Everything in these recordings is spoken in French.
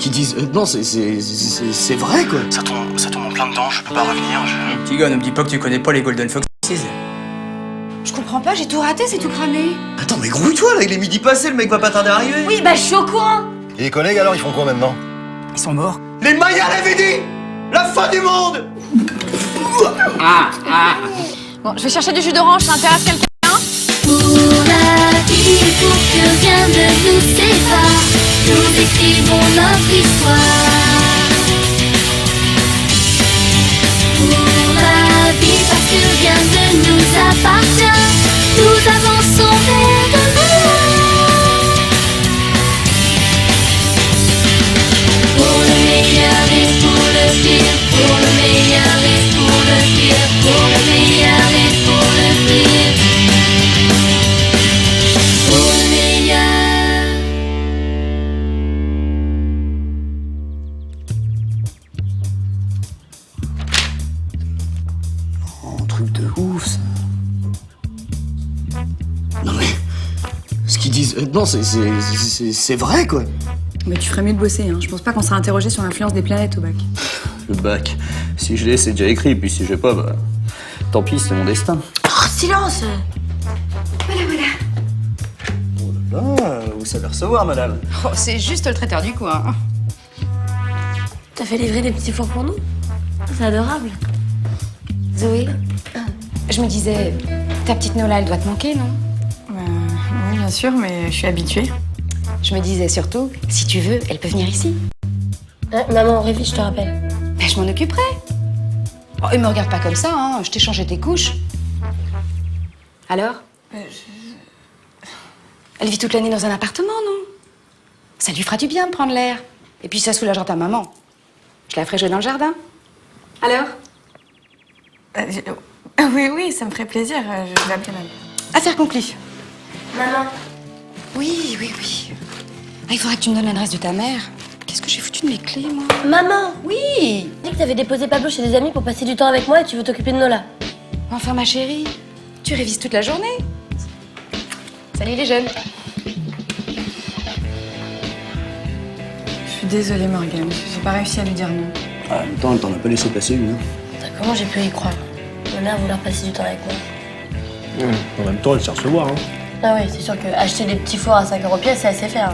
qu'ils disent, non, c'est vrai, quoi. Ça tombe en plein dedans, je peux pas revenir, Petit gars, ne me dis pas que tu connais pas les Golden Foxes. Je comprends pas, j'ai tout raté, c'est tout cramé. Attends, mais grouille-toi, là, il est midi passé, le mec va pas tarder à arriver. Oui, bah je suis au courant. Et les collègues, alors, ils font quoi maintenant? Ils sont morts. Les Mayas l'avaient dit. La fin du monde. Bon, je vais chercher du jus d'orange, ça intéresse quelqu'un? Pour la vie, pour que rien ne nous sépare, nous écrivons notre histoire. Pour la vie, parce que rien ne nous appartient, nous avançons vers de loin. Pour le meilleur et pour le pire, pour le meilleur et pour le pire, pour le meilleur et pour le pire. Pour le meilleur. Oh, un truc de ouf, ça. Non, mais. Ce qu'ils disent, non, c'est vrai, quoi. Mais tu ferais mieux de bosser, hein. Je pense pas qu'on sera interrogé sur l'influence des planètes au bac. Le bac. Si je l'ai, c'est déjà écrit, puis si j'ai pas, bah. Tant pis, c'est mon destin. Oh, silence. Ah, vous savez recevoir, madame. Oh, c'est juste le traiteur du coin. T'as fait livrer des petits fours pour nous? C'est adorable. Zoé? Je me disais, ta petite Nola, elle doit te manquer, non? Oui, bien sûr, mais je suis habituée. Je me disais surtout, si tu veux, elle peut venir ici. Maman au réveil, je te rappelle. Ben, je m'en occuperai. Oh, et me regarde pas comme ça, hein. Je t'ai changé tes couches. Alors? Elle vit toute l'année dans un appartement, non? Ça lui fera du bien de prendre l'air. Et puis ça soulagera ta maman. Je la ferai jouer dans le jardin. Alors? Oui, ça me ferait plaisir. Je vais appeler maman. Affaire conclue. Maman. Oui. Ah, il faudra que tu me donnes l'adresse de ta mère. Qu'est-ce que j'ai foutu de mes clés, moi? Maman. Oui. Tu dis que t'avais déposé Pablo chez des amis pour passer du temps avec moi et tu veux t'occuper de Nola. Enfin, ma chérie, tu révises toute la journée. Salut les jeunes. Je suis désolée, Morgane. J'ai pas réussi à lui dire non. En même temps, elle t'en a pas laissé passer une, hein. Comment j'ai pu y croire? Ma mère voulait passer du temps avec moi. En même temps, elle sait recevoir, hein. Ah oui, c'est sûr que acheter des petits fours à 5 € pièce, c'est assez faire.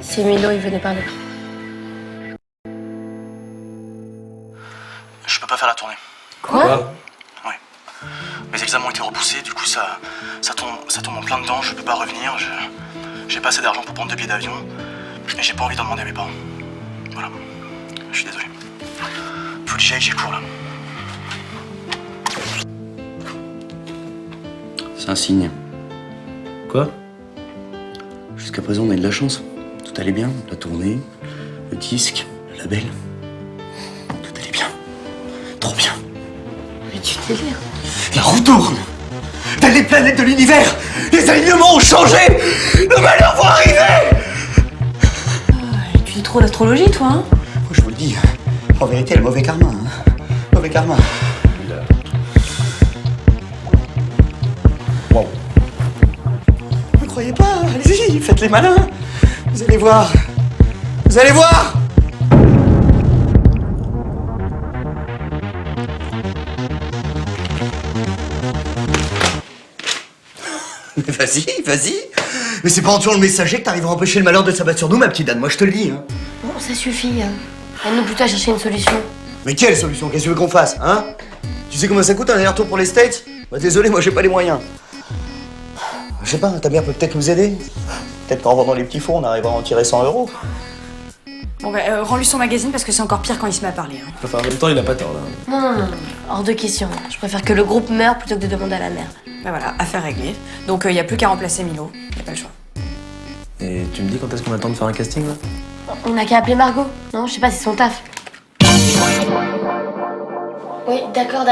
Si Milo, il venait parler. Je peux pas faire la tournée. Quoi? Ouais. Mes examens ont été repoussés, du coup ça tombe en plein dedans, je peux pas revenir, j'ai pas assez d'argent pour prendre 2 billets d'avion, et j'ai pas envie d'en demander à mes parents. Voilà. Je suis désolé. Faut que j'y aille, j'ai cours là. C'est un signe. Quoi? Jusqu'à présent, on a eu de la chance. Tout allait bien. La tournée, le disque, le label. Tout allait bien. Trop bien. Mais tu délires. La roue tourne. Dans les planètes de l'univers, les alignements ont changé. Le malheur va arriver. Tu dis trop l'astrologie, toi, hein? Moi, je vous le dis, en vérité, le mauvais karma. Hein. Mauvais karma. Wow. Vous croyez pas? Allez-y, faites les malins. Vous allez voir. Vous allez voir. Mais vas-y. Mais c'est pas en tuant le messager que t'arriveras à empêcher le malheur de s'abattre sur nous, ma petite Dame. Moi, je te le dis. Hein. Bon, ça suffit. Aide-nous plutôt à chercher une solution. Mais quelle solution? Qu'est-ce que tu veux qu'on fasse, hein? Tu sais combien ça coûte un aller-retour pour les States? Bah désolé, moi j'ai pas les moyens. Je sais pas, ta mère peut peut-être nous aider. Peut-être qu'en vendant les petits fours, on arrivera à en tirer 100 €. Bon, bah, rends-lui son magazine parce que c'est encore pire quand il se met à parler. Hein. Enfin, en même temps, il a pas tort, là. Non. Hors de question. Je préfère que le groupe meure plutôt que de demander à la mère. Bah voilà, affaire réglée. Donc, y a plus qu'à remplacer Milo. Y a pas le choix. Et tu me dis quand est-ce qu'on attend de faire un casting, là? On n'a qu'à appeler Margot. Non, je sais pas, c'est son taf. Oui, d'accord.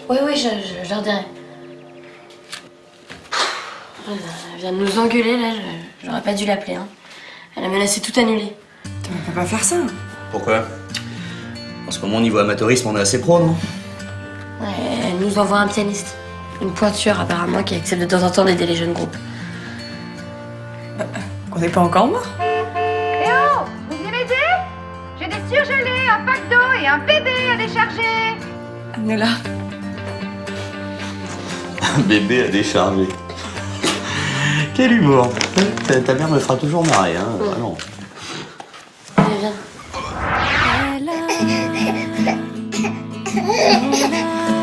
Oui, je leur dirai. Elle vient de nous engueuler, là. J'aurais pas dû l'appeler, hein. Elle a menacé tout annuler. On peut pas faire ça. Pourquoi? En ce moment, au niveau amateurisme, on est assez pro, non? Ouais, elle nous envoie un pianiste. Une pointure, apparemment, qui accepte de temps en temps d'aider les jeunes groupes. On n'est pas encore mort. Eh oh, vous venez m'aider? J'ai des surgelés, un pack d'eau et un bébé à décharger. Amenez-la. Un bébé à décharger. Quel humour. Ta mère me fera toujours marrer, hein, vraiment. Allez, viens.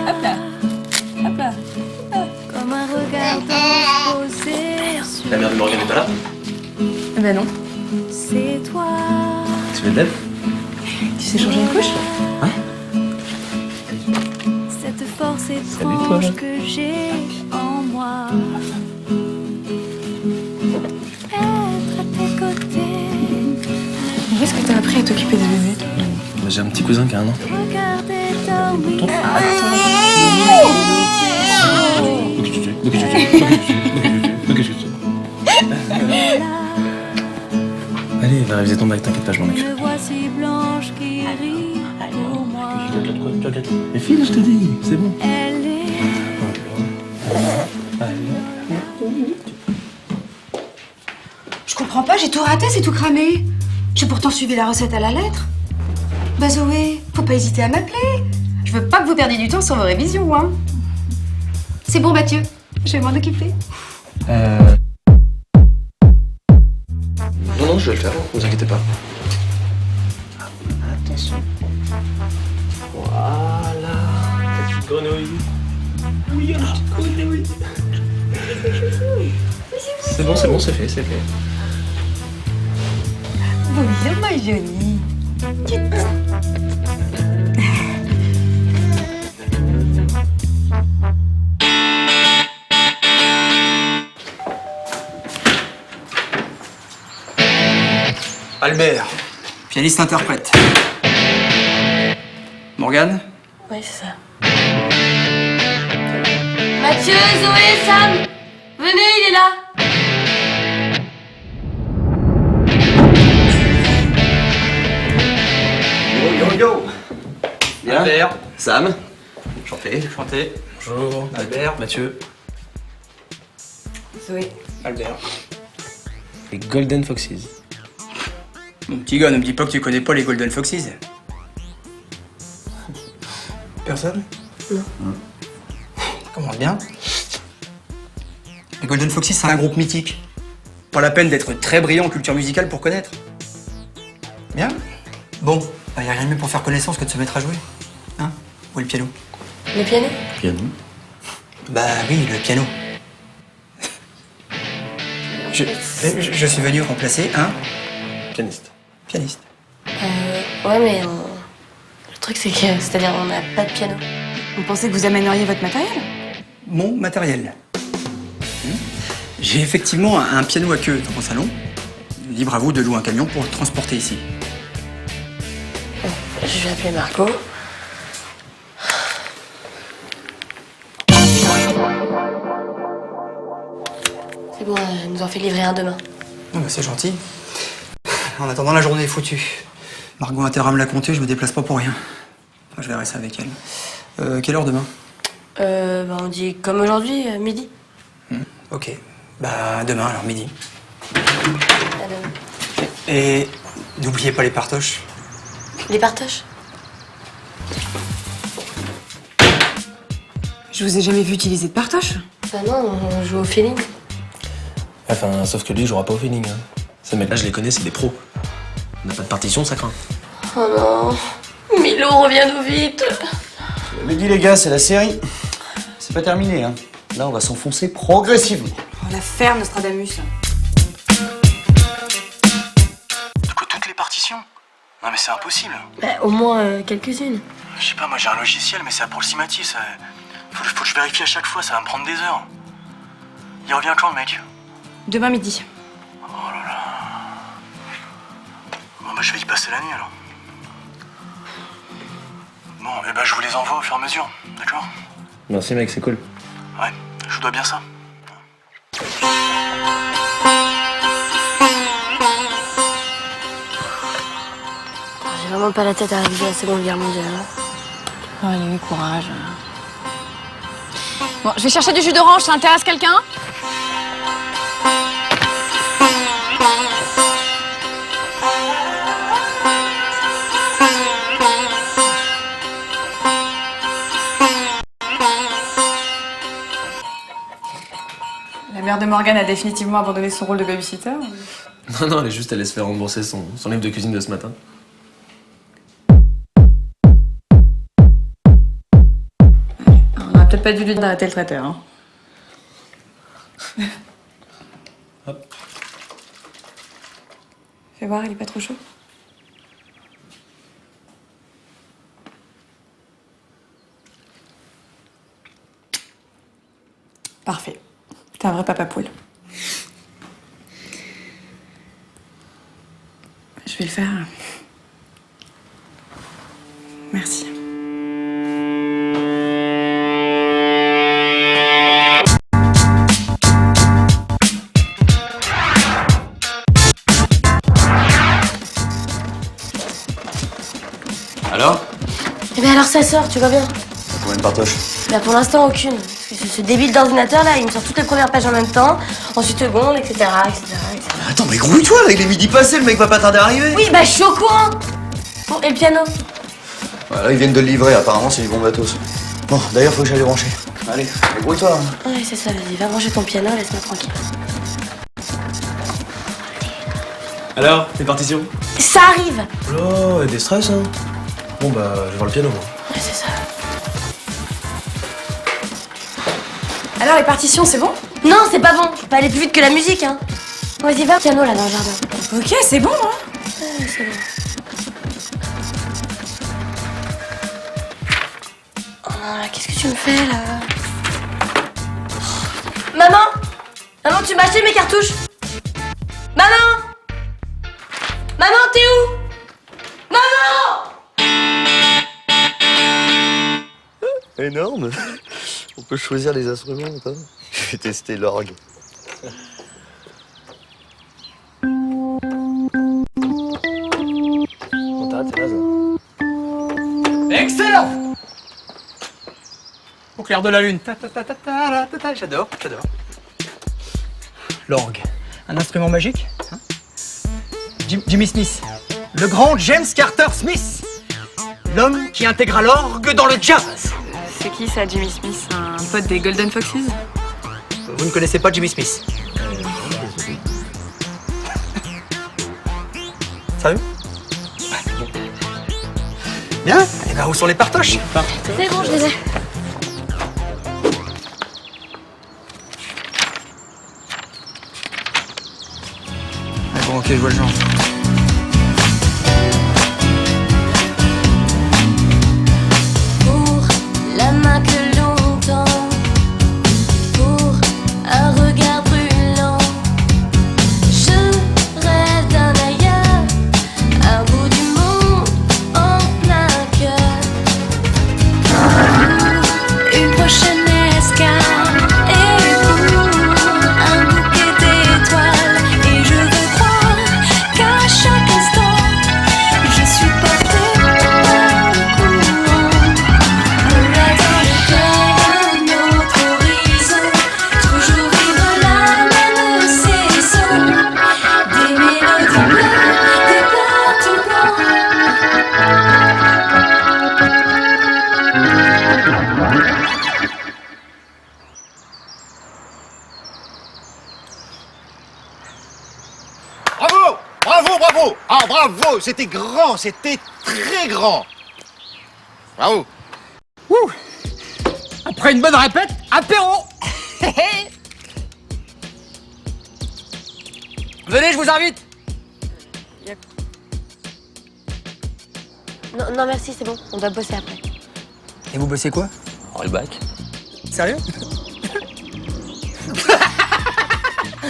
Hop là. Hop là. Comme un regard posé sur La mère de Morgane n'est pas là? Ben non. c'est toi. Tu veux de l'aide? Tu sais changer une couche? Cette force Salut, toi. étrange que j'ai en moi. Être à tes côtés, Qu'est-ce que t'as appris à t'occuper des bébés? J'ai un petit cousin qui a 1 an. regarder dormir. Allez, va réviser ton bac, t'inquiète pas, je m'en occupe. Me voici blanche qui rit pour moi. Mais file, je te dis, c'est bon. Elle est Je comprends pas, j'ai tout raté, c'est tout cramé. J'ai pourtant suivi la recette à la lettre. Bah Zoé, faut pas hésiter à m'appeler. Je veux pas que vous perdiez du temps sur vos révisions, hein. C'est bon Mathieu, je vais m'en occuper. Non, je vais le faire, vous inquiétez pas. Attention. Voilà. Petite grenouille. Oui, une petite grenouille. C'est bon, c'est fait, c'est fait. Bonjour ma jolie. Albert, pianiste-interprète. Morgane? Ouais, c'est ça. Mathieu, Zoé, Sam, venez, il est là. Yo. Bien. Albert. Sam. Chanté. Chanté. Bonjour. Albert. Mathieu. Zoé. Albert. Les Golden Foxes. Mon petit gars, ne me dis pas que tu connais pas les Golden Foxes. Personne? Non. Commence bien. Les Golden Foxes, c'est un groupe mythique. Pas la peine d'être très brillant en culture musicale pour connaître. Bien. Bon, bah, y a rien de mieux pour faire connaissance que de se mettre à jouer. Hein? Où est le piano? Le piano? Piano. Bah oui, le piano. Je suis venu remplacer un Pianiste. pianiste. Ouais, mais le truc, c'est que, c'est-à-dire, on n'a pas de piano. Vous pensez que vous amèneriez votre matériel? Mon matériel. J'ai effectivement un piano à queue dans mon salon. Libre à vous de louer un camion pour le transporter ici. Je vais appeler Marco. C'est bon, elle nous en fait livrer un demain. Oh, bah, c'est gentil. En attendant, la journée est foutue. Margot a intérêt à me la compter, je me déplace pas pour rien. Enfin, je verrai ça avec elle. Quelle heure demain? Bah, on dit comme aujourd'hui, midi. Ok. Bah, demain, alors midi. À demain. Et n'oubliez pas les partoches. Les partages? Je vous ai jamais vu utiliser de partoche. Bah non, on joue au feeling. Enfin, sauf que lui, il jouera pas au feeling. Hein. Ces mecs-là, je les connais, c'est des pros. On n'a pas de partition, ça craint. Oh non, Milo, reviens-nous vite. Je l'ai dit les gars, c'est la série. C'est pas terminé, hein. Là, on va s'enfoncer progressivement. Oh, la ferme Nostradamus. De quoi, toutes les partitions? Non mais c'est impossible. Bah, au moins quelques-unes. Je sais pas, moi j'ai un logiciel, mais c'est approximatif. Ça... Faut que je vérifie à chaque fois, ça va me prendre des heures. Il revient quand le mec? Demain midi. Bon bah je vais y passer la nuit alors. Bon, et bah je vous les envoie au fur et à mesure, d'accord? Merci mec, c'est cool. Ouais, je vous dois bien ça. J'ai vraiment pas la tête à réviser la Seconde Guerre mondiale. Hein. Allez, courage. Bon, je vais chercher du jus d'orange, ça intéresse quelqu'un? La mère de Morgane a définitivement abandonné son rôle de babysitter. Non, non, elle est juste allée se faire rembourser son livre de cuisine de ce matin. On aurait peut-être pas dû lui d'arrêter le traiteur, hein. Hop. Fais voir, il est pas trop chaud. Parfait. T'es un vrai papa poule. Je vais le faire. Merci. Alors? Eh bien alors ça sort, tu vois bien. Combien de partoches? Bah pour l'instant aucune. Parce que ce débile d'ordinateur là, il me sort toutes les premières pages en même temps, ensuite seconde, etc. etc. Attends, mais grouille-toi là, il est midi passé, le mec va pas tarder à arriver. Oui, bah je suis au courant. Bon, et le piano? Voilà, ils viennent de le livrer, apparemment c'est du bon matos. Bon, d'ailleurs, faut que j'aille le brancher. Allez, grouille-toi. Hein. Ouais, c'est ça, vas-y, va manger ton piano, laisse-moi tranquille. Alors, les partitions? Ça arrive. Oh, et des stress, hein. Bon, bah, je vais voir le piano, moi. Ouais, c'est ça. Alors, les partitions, c'est bon? Non, c'est pas bon, faut pas aller plus vite que la musique, hein. Vas-y, va au piano là dans le jardin. Ok, c'est bon, hein. Ouais, c'est bon. Oh non, là, qu'est-ce que tu me fais là? Maman! Maman, tu m'as acheté mes cartouches? Maman! Maman, t'es où? Maman! Énorme. On peut choisir les instruments, toi. Je vais tester l'orgue. On t'arrête, c'est naze. Excellent! Au clair de la lune. J'adore, j'adore. L'orgue. Un instrument magique, hein. Jimmy Smith. Le grand James Carter Smith. L'homme qui intégra l'orgue dans le jazz. C'est qui ça, Jimmy Smith? Un pote des Golden Foxes? Vous ne connaissez pas Jimmy Smith? Sérieux? Bien. Eh ben, où sont les partoches? C'est bon, je les ai. Ah bon, ok, je vois le genre. Pour la main que l'on tend, pour un regard brûlant, je rêve d'un ailleurs, un bout du monde en plein cœur. Pour une prochaine escale et pour un bouquet d'étoiles, et je veux croire qu'à chaque instant je suis portée par le courant. Là dans le cœur d'un autre horizon, toujours vivre la même saison, des mélodies bleues, des bateaux blancs. Bravo! Bravo, bravo! Ah, bravo! C'était grand, c'était très grand! Bravo! Ouh. Après une bonne répète, apéro. Venez, je vous invite. Non, non merci, c'est bon, on doit bosser après. Et vous bossez quoi? Le bac. Sérieux?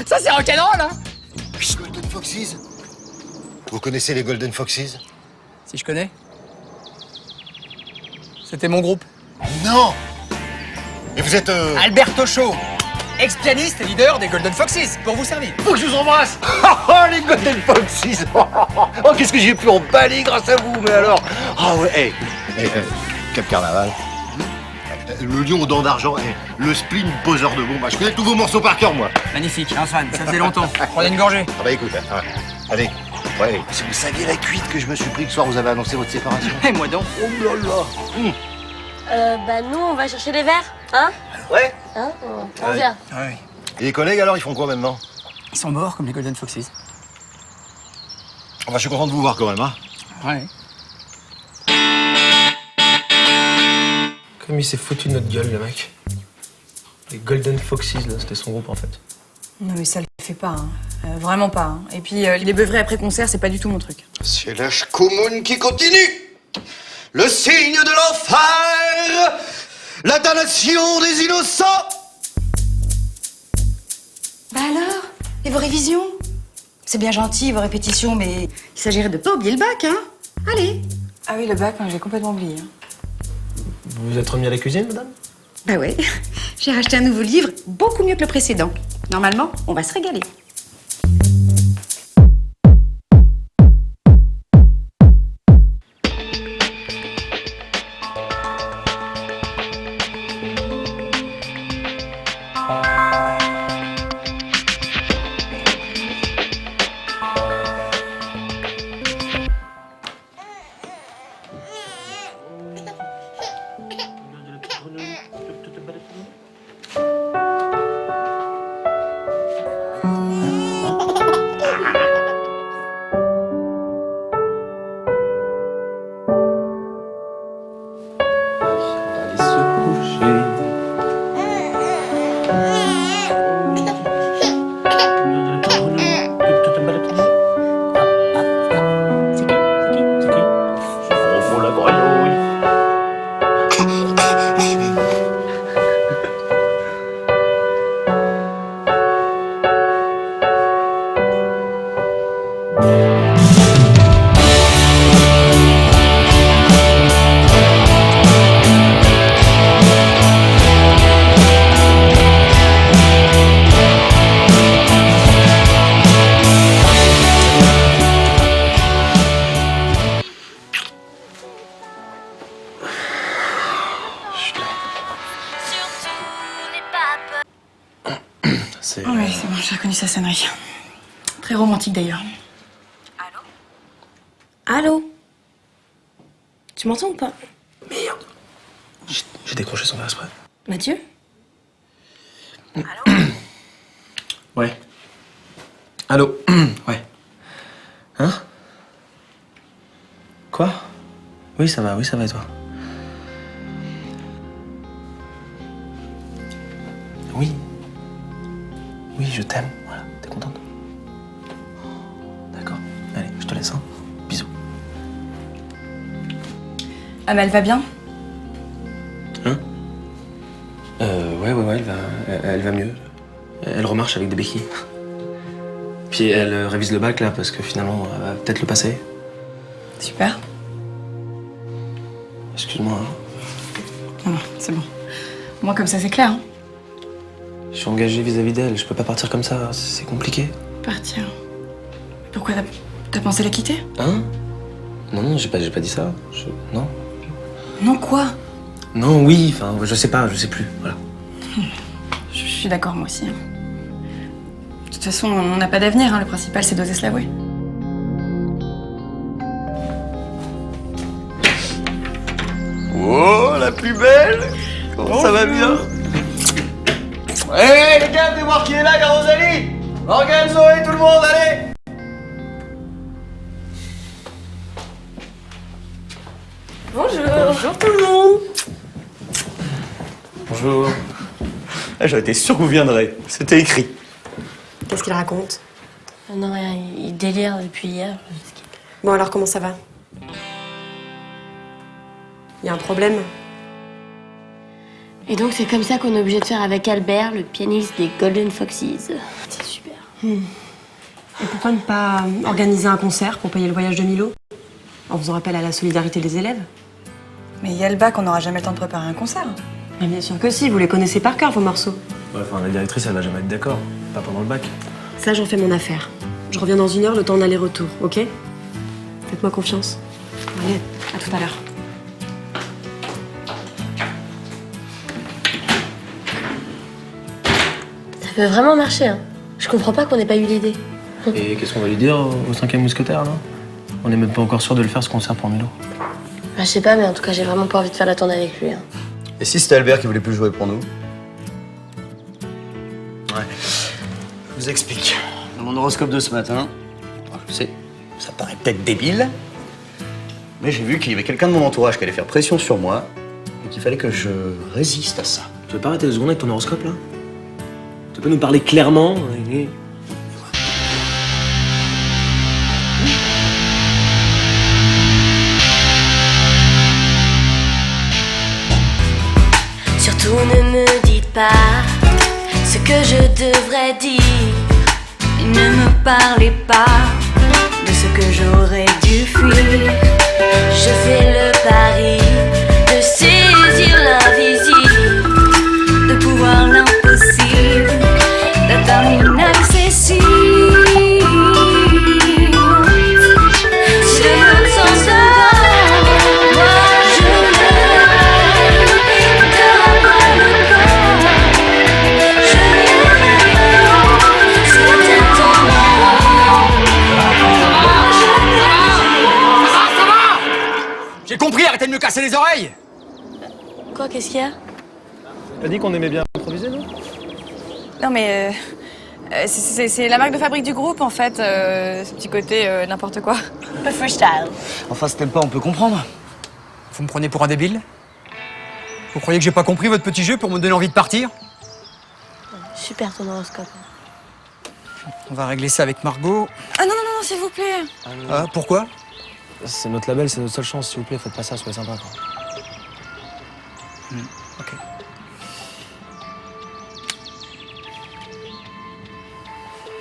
Ça, c'est rock'n'roll, hein? Golden Foxes? Vous connaissez les Golden Foxes? Si je connais. C'était mon groupe. Non! Et vous êtes... Alberto Shaw, ex-pianiste et leader des Golden Foxes, pour vous servir. Faut que je vous embrasse! Oh, les Golden Foxes! Oh, qu'est-ce que j'ai pu emballer grâce à vous, mais alors! Ah ouais, Cap Carnaval. Le lion aux dents d'argent, le spleen poseur de bombes. Je connais tous vos morceaux par cœur, moi. Magnifique, hein, Swan, ça faisait longtemps. Prenez une gorgée. Ah bah écoute, allez. Ouais, si vous saviez la cuite que je me suis pris le soir où vous avez annoncé votre séparation. Et moi donc. Oh là là! Bah nous, on va chercher les verres, hein? Ouais. Hein? On vient. Ouais. Et les collègues, alors, ils font quoi maintenant? Ils sont morts comme les Golden Foxes. Enfin, je suis content de vous voir quand même, hein. Ouais. Comme il s'est foutu de notre gueule, le mec. Les Golden Foxes, là, c'était son groupe en fait. Non mais ça le fait pas, hein. Vraiment pas. Hein. Et puis les beuvrés après concert, c'est pas du tout mon truc. C'est la Shkumun qui continue. Le signe de l'enfer. La damnation des innocents. Bah alors, et vos révisions? C'est bien gentil, vos répétitions, mais il s'agirait de pas oublier le bac, hein? Allez. Ah oui, le bac, j'ai complètement oublié. Hein. Vous vous êtes remis à la cuisine, madame? Bah ouais, j'ai racheté un nouveau livre, beaucoup mieux que le précédent. Normalement, on va se régaler. Oh oui, c'est bon, j'ai reconnu sa sonnerie. Très romantique d'ailleurs. Allô? Tu m'entends ou pas? Merde. J'ai décroché son verre exprès. Mathieu? Ouais. Allô? Ouais. Hein? Quoi? Oui, ça va et toi? Oui. Oui, je t'aime. Voilà, t'es contente? D'accord. Allez, je te laisse, hein. Bisous. Ah mais elle va bien? Hein? Ouais, elle va mieux. Elle remarche avec des béquilles. Puis elle révise le bac, là, parce que finalement, elle va peut-être le passer. Super. Excuse-moi, hein. Non, c'est bon. Moi comme ça c'est clair, hein. Je suis engagé vis-à-vis d'elle, je peux pas partir comme ça, c'est compliqué. Partir. Pourquoi t'as pensé la quitter? Hein? Non, j'ai pas dit ça. Non. Non quoi? Non, oui, enfin, je sais plus, voilà. Je suis d'accord moi aussi. Hein. De toute façon, on n'a pas d'avenir, hein. Le principal c'est d'oser se l'avouer. Oh, la plus belle. Comment ça va bien? Hé, les gars, venez voir qui est là, la Rosalie. Morgane, Zoé, tout le monde, allez. Bonjour tout le monde. Bonjour. J'aurais été sûr que vous viendrez. C'était écrit. Qu'est-ce qu'il raconte? Non, rien, il délire depuis hier. Bon alors comment ça va? Il y a un problème? Et donc c'est comme ça qu'on est obligé de faire avec Albert, le pianiste des Golden Foxes. C'est super. Et pourquoi ne pas organiser un concert pour payer le voyage de Milo? En faisant appel à la solidarité des élèves? Mais il y a le bac, on n'aura jamais le temps de préparer un concert. Mais bien sûr que si, vous les connaissez par cœur vos morceaux. Ouais, enfin, la directrice, elle va jamais être d'accord. Pas pendant le bac. Ça j'en fais mon affaire. Je reviens dans 1 heure, le temps d'aller-retour, ok? Faites-moi confiance. Allez, à tout à l'heure. Ça peut vraiment marcher, hein. Je comprends pas qu'on ait pas eu l'idée. Et qu'est-ce qu'on va lui dire au 5e mousquetaire, là? On est même pas encore sûr de le faire, ce concert pour Milo. Bah, je sais pas, mais en tout cas, j'ai vraiment pas envie de faire la tournée avec lui. Hein. Et si c'était Albert qui voulait plus jouer pour nous? Ouais. Je vous explique. Dans mon horoscope de ce matin, je sais, ça paraît peut-être débile, mais j'ai vu qu'il y avait quelqu'un de mon entourage qui allait faire pression sur moi et qu'il fallait que je résiste à ça. Tu veux pas arrêter 2 secondes avec ton horoscope, là? Tu peux nous parler clairement? Surtout ne me dites pas ce que je devrais dire. Et ne me parlez pas de ce que j'aurais dû fuir. Je fais le pari de saisir l'invisible, de pouvoir l'impossible, d'atteindre l'inaccessible. Si le monde s'en sort, moi je l'ai. Cœur après le corps, je l'ai. Si la tête tombe, J'ai compris, arrêtez de me casser les oreilles! Quoi, qu'est-ce qu'il y a? T'as dit qu'on aimait bien improviser, non? Non mais c'est la marque de fabrique du groupe en fait, ce petit côté n'importe quoi. Le freestyle. Enfin, ce t'aime pas, on peut comprendre. Vous me prenez pour un débile? Vous croyez que j'ai pas compris votre petit jeu pour me donner envie de partir? Super ton horoscope. On va régler ça avec Margot. Ah non, non, non, s'il vous plaît. Ah, pourquoi? C'est notre label, c'est notre seule chance, s'il vous plaît, faites pas ça, soyez sympa, quoi. Ok.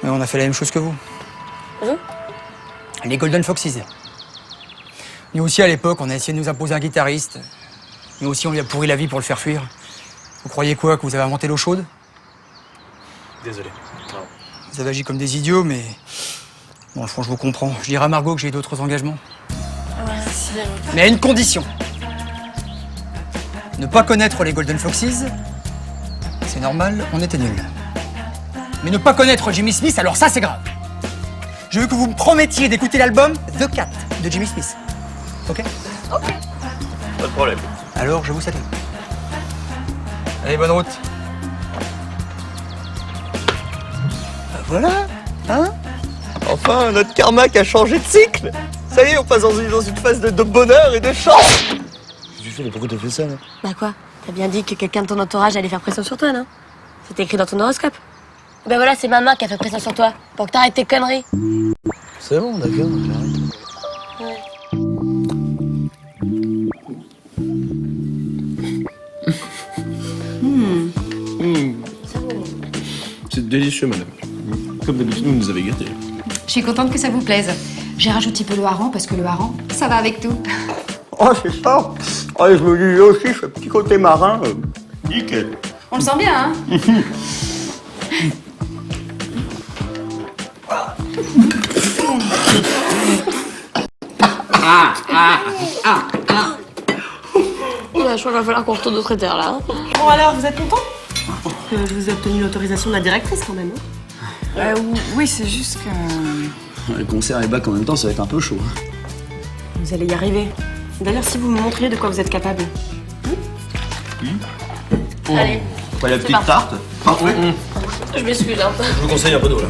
Mais on a fait la même chose que vous. Les Golden Foxes. Nous aussi, à l'époque, on a essayé de nous imposer un guitariste. Nous aussi, on lui a pourri la vie pour le faire fuir. Vous croyez quoi, que vous avez inventé l'eau chaude? Désolé. Vous avez agi comme des idiots, mais... Bon, franchement, je vous comprends. Je dirai à Margot que j'ai d'autres engagements. Mais à une condition. Ne pas connaître les Golden Foxes, c'est normal, on était nuls. Mais ne pas connaître Jimmy Smith, alors ça, c'est grave. Je veux que vous me promettiez d'écouter l'album The Cat de Jimmy Smith. Ok? Pas de problème. Alors, je vous salue. Allez, bonne route. Bah voilà, hein? Enfin, notre karma qui a changé de cycle. Ça y est, on passe dans une phase de bonheur et de chance. Tu fais, pourquoi t'as fait ça, là? Bah quoi? T'as bien dit que quelqu'un de ton entourage allait faire pression sur toi, non? C'était écrit dans ton horoscope. Ben voilà, c'est maman qui a fait pression sur toi, pour que t'arrêtes tes conneries. C'est bon, d'accord, j'arrête. C'est délicieux, madame. Comme d'habitude, vous nous avez gâtés. Je suis contente que ça vous plaise. J'ai rajouté un peu le hareng parce que le hareng, ça va avec tout. Oh, c'est ça. Oh, je me dis aussi, ce petit côté marin, nickel. On le sent bien, hein? Ouais, je crois qu'il va falloir qu'on retourne au traiteur, là. Bon alors, vous êtes content? Je vous ai obtenu l'autorisation de la directrice, quand même. Oui, c'est juste que... Le concert et bac en même temps, ça va être un peu chaud. Vous allez y arriver. D'ailleurs, si vous me montriez de quoi vous êtes capable. Allez, Pas la c'est petite parti. tarte? Je m'excuse, hein. Je vous conseille un peu d'eau, là.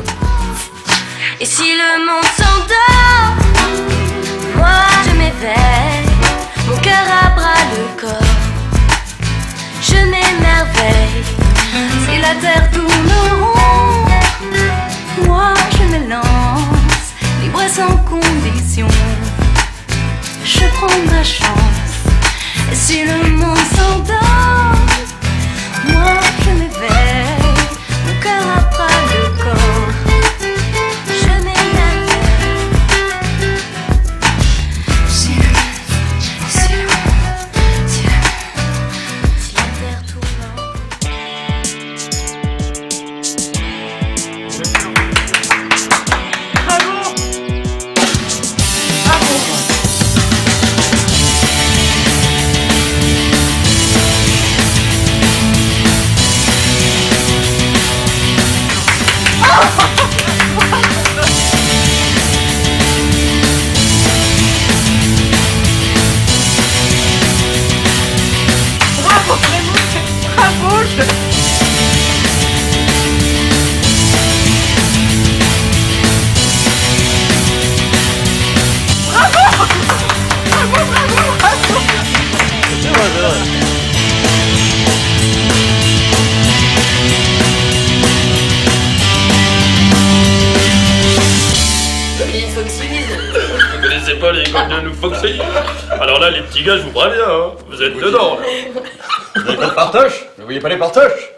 Et si le monde s'endort, moi je m'éveille, mon cœur à bras le corps, je m'émerveille. Si la terre tourne rond, moi je me lance, libre et sans condition. Je prends ma chance. Et si le monde s'endort, moi je m'éveille, mon cœur à bras le corps. là, les petits gars, je vous préviens, hein. Vous êtes dedans, là. Vous voyez pas de partoche? Vous voyez pas les partoches?